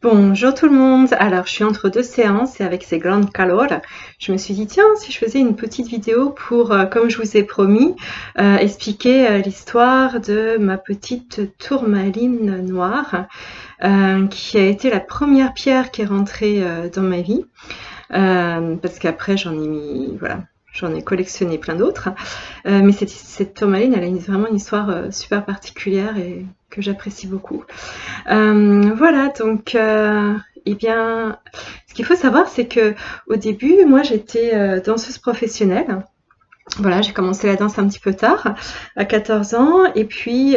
Bonjour tout le monde. Alors, je suis entre deux séances et avec ces grandes calors, je me suis dit, tiens, si je faisais une petite vidéo pour, comme je vous ai promis, expliquer l'histoire de ma petite tourmaline noire, qui a été la première pierre qui est rentrée dans ma vie, parce qu'après, j'en ai collectionné plein d'autres. Mais cette tourmaline, elle a vraiment une histoire super particulière et que j'apprécie beaucoup. Voilà, donc, eh bien, ce qu'il faut savoir, c'est que au début, moi, j'étais danseuse professionnelle. Voilà, j'ai commencé la danse un petit peu tard, à 14 ans, et puis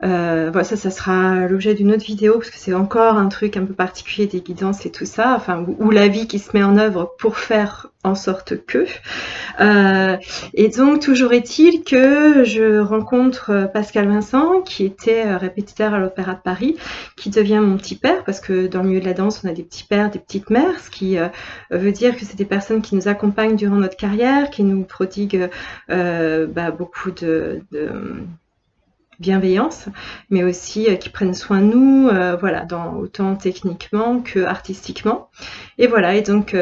voilà, ça sera l'objet d'une autre vidéo parce que c'est encore un truc un peu particulier des guidances et tout ça, enfin, ou la vie qui se met en œuvre pour faire en sorte que. Et donc, toujours est-il que je rencontre Pascal Vincent, qui était répétiteur à l'Opéra de Paris, qui devient mon petit père, parce que dans le milieu de la danse, on a des petits pères, des petites mères, ce qui veut dire que c'est des personnes qui nous accompagnent durant notre carrière, qui nous prodiguent beaucoup de bienveillance, mais aussi qui prennent soin de nous, voilà, autant techniquement que artistiquement. Et voilà, et donc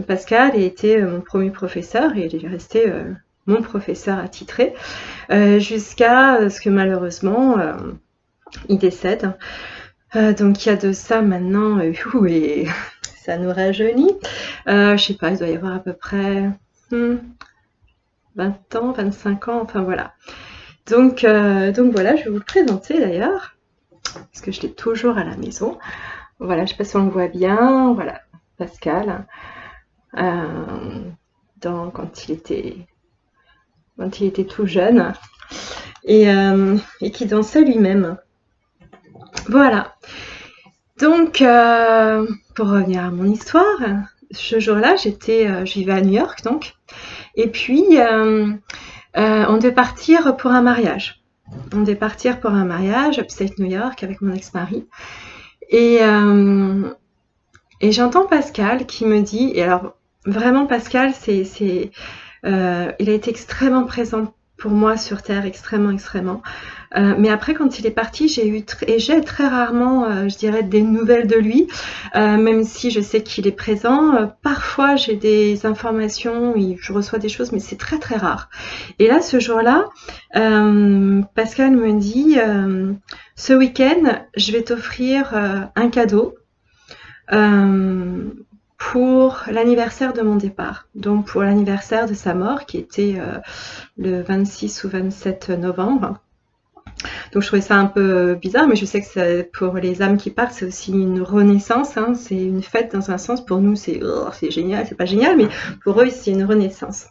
Pascal a été mon premier professeur et il est resté mon professeur attitré jusqu'à ce que malheureusement il décède. Donc il y a de ça maintenant, et ça nous rajeunit. Je sais pas, il doit y avoir à peu près 20 ans, 25 ans, enfin voilà. Donc voilà, je vais vous le présenter d'ailleurs, parce que je l'ai toujours à la maison. Voilà, je sais pas si on le voit bien, voilà, Pascal, quand il était tout jeune, et qui dansait lui-même. Voilà. Donc, pour revenir à mon histoire, ce jour-là, je vivais à New York, donc, et puis on devait partir pour un mariage. On devait partir pour un mariage upstate New York avec mon ex-mari. Et j'entends Pascal qui me dit, et alors vraiment Pascal, il a été extrêmement présent pour moi sur Terre, extrêmement. Mais après, quand il est parti, j'ai très rarement, je dirais, des nouvelles de lui, même si je sais qu'il est présent. Parfois, j'ai des informations, je reçois des choses, mais c'est très rare. Et là, ce jour-là, Pascal me dit, ce week-end, je vais t'offrir un cadeau pour l'anniversaire de mon départ, donc pour l'anniversaire de sa mort, qui était le 26 ou 27 novembre. Donc je trouvais ça un peu bizarre, mais je sais que pour les âmes qui partent, c'est aussi une renaissance, hein, c'est une fête dans un sens. Pour nous, c'est génial, c'est pas génial, mais pour eux, c'est une renaissance.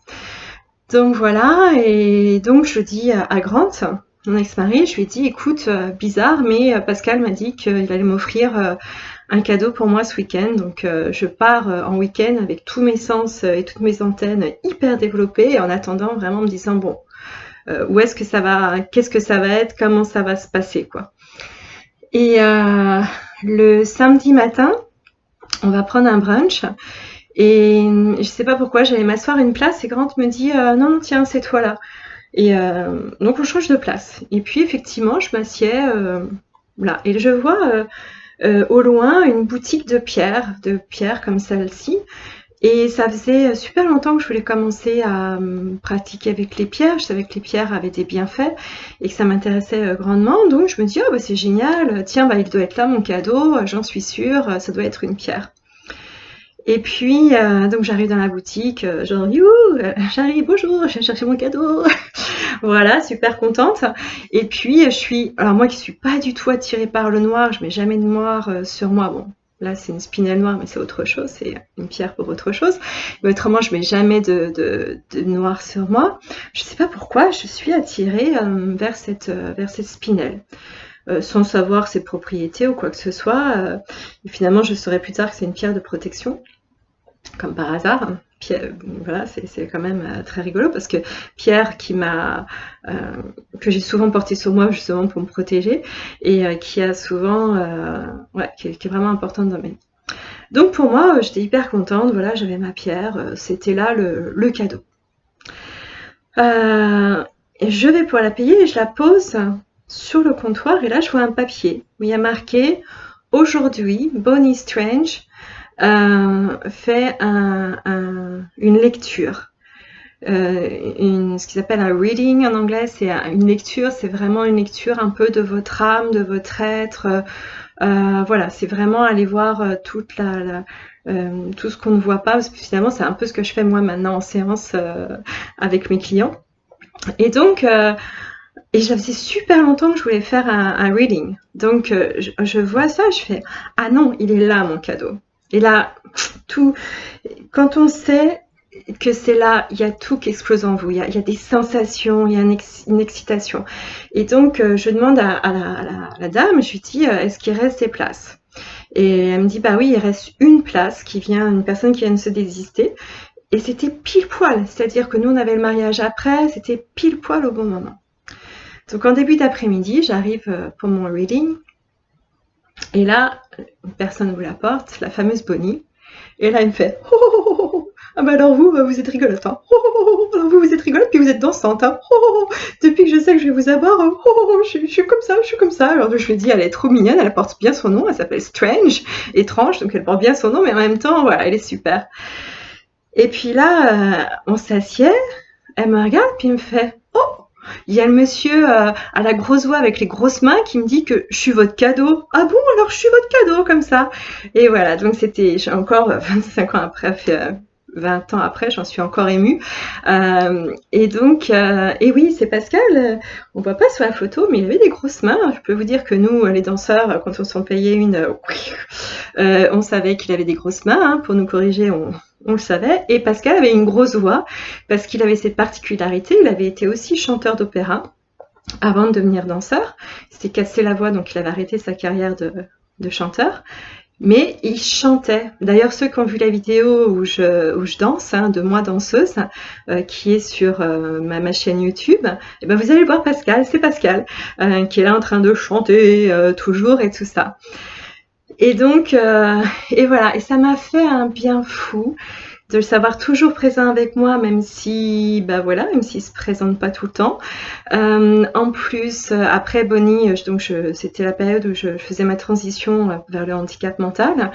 Donc voilà, et donc je dis à Grant, mon ex-mari, je lui ai dit, écoute, bizarre, mais Pascal m'a dit qu'il allait m'offrir un cadeau pour moi ce week-end. Donc je pars en week-end avec tous mes sens et toutes mes antennes hyper développées, en attendant vraiment me disant, bon, où est-ce que ça va, qu'est-ce que ça va être, comment ça va se passer, quoi. Et le samedi matin, on va prendre un brunch. Et je sais pas pourquoi, j'allais m'asseoir à une place et Grant me dit non, tiens, c'est toi là. Et donc on change de place. Et puis effectivement, je m'assieds là. Et je vois au loin une boutique de pierres comme celle-ci. Et ça faisait super longtemps que je voulais commencer à pratiquer avec les pierres. Je savais que les pierres avaient des bienfaits et que ça m'intéressait grandement. Donc je me dis, oh bah c'est génial, tiens, bah il doit être là mon cadeau, j'en suis sûre, ça doit être une pierre. Et puis, donc j'arrive dans la boutique, genre, youhou, j'arrive, bonjour, je viens chercher mon cadeau. Voilà, super contente. Et puis, alors moi qui suis pas du tout attirée par le noir, je mets jamais de noir sur moi. Bon, là c'est une spinelle noire, mais c'est autre chose, c'est une pierre pour autre chose. Mais autrement, je mets jamais de noir sur moi. Je sais pas pourquoi, je suis attirée vers cette spinelle. Sans savoir ses propriétés ou quoi que ce soit. Et finalement, je saurai plus tard que c'est une pierre de protection, comme par hasard. Pierre, voilà, c'est quand même très rigolo parce que Pierre que j'ai souvent porté sur moi justement pour me protéger et qui a souvent, qui est vraiment importante dans ma vie. Donc pour moi, j'étais hyper contente. Voilà, j'avais ma pierre, c'était là le cadeau. Et je vais pour la payer et je la pose sur le comptoir et là je vois un papier où il y a marqué aujourd'hui, Bonnie Strange fait une lecture. Ce qu'ils appellent un reading en anglais, c'est une lecture, c'est vraiment une lecture un peu de votre âme, de votre être. Voilà, c'est vraiment aller voir tout ce qu'on ne voit pas, parce que finalement c'est un peu ce que je fais moi maintenant en séance avec mes clients. Et donc, et ça faisait super longtemps que je voulais faire un reading. Donc je vois ça, je fais ah non, il est là mon cadeau. Et là, tout, quand on sait que c'est là, il y a tout qui explose en vous, il y a des sensations, il y a une excitation. Et donc je demande à la dame, je lui dis est-ce qu'il reste des places? Et elle me dit bah oui, il reste une place une personne qui vient de se désister. Et c'était pile poil, c'est-à-dire que nous on avait le mariage après, c'était pile poil au bon moment. Donc en début d'après-midi, j'arrive pour mon reading. Et là, une personne ouvre la porte, la fameuse Bonnie. Et là, elle me fait oh, oh, oh, oh. Ah bah alors vous êtes rigolote. Hein. Oh, oh, oh. Alors vous êtes rigolote, puis vous êtes dansante. Hein. Oh, oh, oh. Depuis que je sais que je vais vous avoir, oh, oh, oh. Je suis comme ça, je suis comme ça. Alors je lui dis, elle est trop mignonne, elle porte bien son nom, elle s'appelle Strange, étrange, donc elle porte bien son nom, mais en même temps, voilà, elle est super. Et puis là, on s'assied, elle me regarde, puis elle me fait oh, il y a le monsieur à la grosse voix avec les grosses mains qui me dit que je suis votre cadeau. Ah bon, alors je suis votre cadeau, comme ça. Et voilà, donc j'ai encore 25 ans après, 20 ans après, j'en suis encore émue. Et donc, et oui, c'est Pascal, on voit pas sur la photo, mais il avait des grosses mains. Je peux vous dire que nous, les danseurs, quand on s'en payait une, on savait qu'il avait des grosses mains. Hein, pour nous corriger, on le savait. Et Pascal avait une grosse voix parce qu'il avait cette particularité. Il avait été aussi chanteur d'opéra avant de devenir danseur. Il s'était cassé la voix, donc il avait arrêté sa carrière de chanteur. Mais il chantait. D'ailleurs, ceux qui ont vu la vidéo où je danse, hein, de moi danseuse, qui est sur ma chaîne YouTube, et ben vous allez voir Pascal, c'est Pascal, qui est là en train de chanter toujours et tout ça. Et donc, et voilà, et ça m'a fait un bien fou de le savoir toujours présent avec moi, même si, bah voilà, même s'il se présente pas tout le temps. En plus, après Bonnie, c'était la période où je faisais ma transition vers le handicap mental.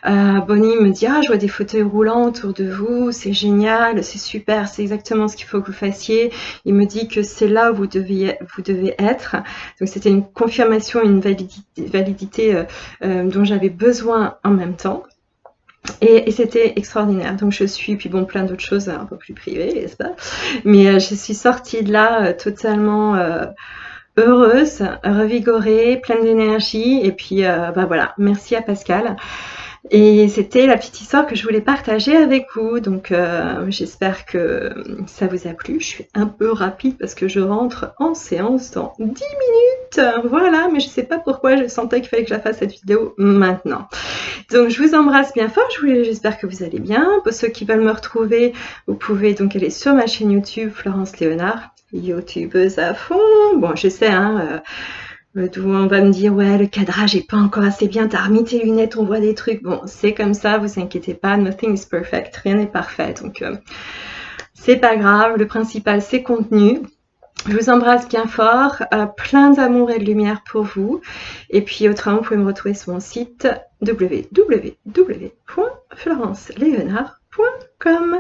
Bonnie me dit, ah, je vois des fauteuils roulants autour de vous, c'est génial, c'est super, c'est exactement ce qu'il faut que vous fassiez. Il me dit que c'est là où vous devez être. Donc c'était une confirmation, une validité dont j'avais besoin en même temps. Et c'était extraordinaire. Donc je suis, puis bon, plein d'autres choses un peu plus privées, n'est-ce pas? Mais je suis sortie de là totalement heureuse, revigorée, pleine d'énergie. Et puis, bah voilà, merci à Pascal. Et c'était la petite histoire que je voulais partager avec vous. Donc j'espère que ça vous a plu. Je suis un peu rapide parce que je rentre en séance dans 10 minutes. Voilà, mais je ne sais pas pourquoi je sentais qu'il fallait que je la fasse cette vidéo maintenant. Donc je vous embrasse bien fort, j'espère que vous allez bien. Pour ceux qui veulent me retrouver, vous pouvez donc aller sur ma chaîne YouTube, Florence Léonard, youtubeuse à fond. Bon, je sais, hein, d'où on va me dire, ouais, le cadrage n'est pas encore assez bien, t'as remis tes lunettes, on voit des trucs. Bon, c'est comme ça, vous inquiétez pas, nothing is perfect, rien n'est parfait. Donc c'est pas grave, le principal c'est contenu. Je vous embrasse bien fort, plein d'amour et de lumière pour vous. Et puis autrement, vous pouvez me retrouver sur mon site www.florenceleonard.com.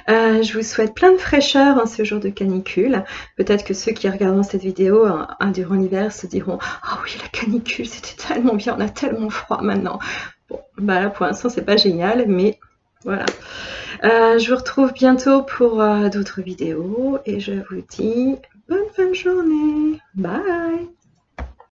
Je vous souhaite plein de fraîcheur en ce jour de canicule. Peut-être que ceux qui regarderont cette vidéo durant l'hiver se diront « Ah oui, la canicule, c'était tellement bien, on a tellement froid maintenant. » Bon, bah là pour l'instant, c'est pas génial, mais voilà. Je vous retrouve bientôt pour d'autres vidéos et je vous dis bonne fin de journée. Bye!